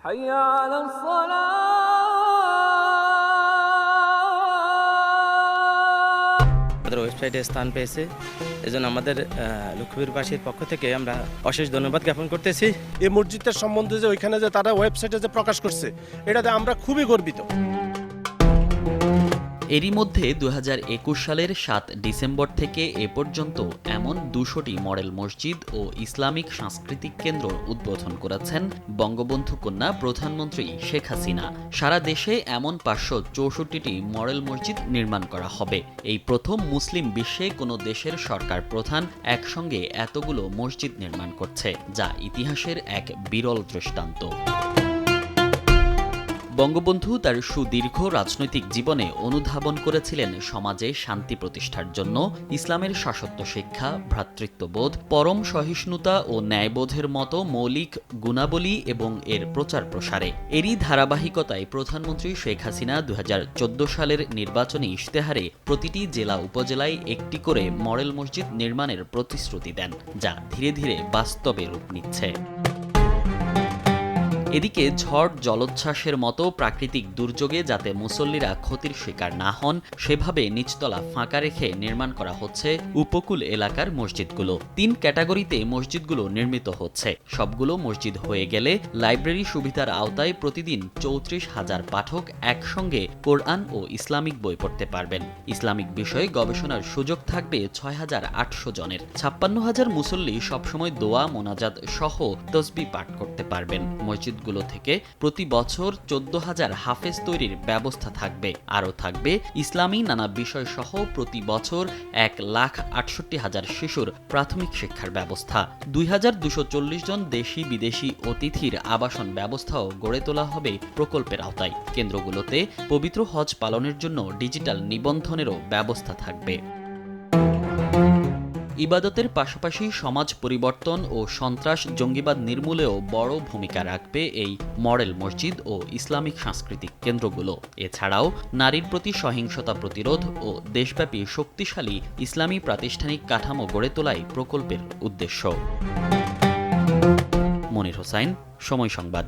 حي على الصلاة আমাদের ওয়েবসাইটে স্থান পেয়েছে। এজন্য আমাদের লক্ষ্মীপুরবাসীর পক্ষ থেকে আমরা অশেষ ধন্যবাদ জ্ঞাপন করতেছি। এই মসজিদটার সম্বন্ধে যে ওইখানে যে তারা ওয়েবসাইটে যে প্রকাশ করছে, এটাতে আমরা খুবই গর্বিত। এরই মধ্যে 2021 সালের 7 ডিসেম্বর থেকে এ পর্যন্ত এমন 200টি মডেল মসজিদ ও ইসলামিক সাংস্কৃতিক কেন্দ্র উদ্বোধন করেছেন বঙ্গবন্ধু কন্যা প্রধানমন্ত্রী শেখ হাসিনা। সারা দেশে এমন 564টি মডেল মসজিদ নির্মাণ করা হবে। এই প্রথম মুসলিম বিশ্বে কোনো দেশের সরকার প্রধান একসঙ্গে এতগুলো মসজিদ নির্মাণ করছে, যা ইতিহাসের এক বিরল দৃষ্টান্ত। বঙ্গবন্ধু তার সুদীর্ঘ রাজনৈতিক জীবনে অনুধাবন করেছিলেন সমাজে শান্তি প্রতিষ্ঠার জন্য ইসলামের শাশ্বত শিক্ষা, ভ্রাতৃত্ববোধ, পরম সহিষ্ণুতা ও ন্যায়বোধের মতো মৌলিক গুণাবলী এবং এর প্রচার প্রসারে। এরই ধারাবাহিকতায় প্রধানমন্ত্রী শেখ হাসিনা 2014 সালের নির্বাচনী ইশতেহারে প্রতিটি জেলা উপজেলায় একটি করে মডেল মসজিদ নির্মাণের প্রতিশ্রুতি দেন, যা ধীরে ধীরে বাস্তবে রূপ নিচ্ছে। এদিকে ঝড় জলোচ্ছ্বাসের মতো প্রাকৃতিক দুর্যোগে যাতে মুসল্লিরা ক্ষতির শিকার না হন, সেভাবে নিচতলা ফাঁকা রেখে নির্মাণ করা হচ্ছে উপকূল এলাকার মসজিদগুলো। 3 ক্যাটাগরিতে মসজিদগুলো নির্মিত হচ্ছে। সবগুলো মসজিদ হয়ে গেলে লাইব্রেরি সুবিধার আওতায় প্রতিদিন 34,000 পাঠক একসঙ্গে কোরআন ও ইসলামিক বই পড়তে পারবেন। ইসলামিক বিষয়ে গবেষণার সুযোগ থাকবে 6,800 জনের। 56,000 মুসল্লি সবসময় দোয়া, মোনাজাত সহ তসবিহ পাঠ করতে পারবেন। মসজিদ গুলো থেকে প্রতি বছর 14,000 হাফেজ তৈরির ব্যবস্থা থাকবে। আরও থাকবে ইসলামী নানা বিষয় সহ প্রতি বছর 1,68,000 শিশুর প্রাথমিক শিক্ষার ব্যবস্থা। 2,240 জন দেশি বিদেশি অতিথির আবাসন ব্যবস্থাও গড়ে তোলা হবে প্রকল্পের আওতায়। কেন্দ্রগুলোতে পবিত্র হজ পালনের জন্য ডিজিটাল নিবন্ধনেরও ব্যবস্থা থাকবে। ইবাদতের পাশাপাশি সমাজ পরিবর্তন ও সন্ত্রাস জঙ্গিবাদ নির্মূলেও বড় ভূমিকা রাখবে এই মডেল মসজিদ ও ইসলামিক সাংস্কৃতিক কেন্দ্রগুলো। এছাড়াও নারীর প্রতি সহিংসতা প্রতিরোধ ও দেশব্যাপী শক্তিশালী ইসলামী প্রাতিষ্ঠানিক কাঠামো গড়ে তোলাই প্রকল্পের উদ্দেশ্য। মনির হোসাইন, সময় সংবাদ।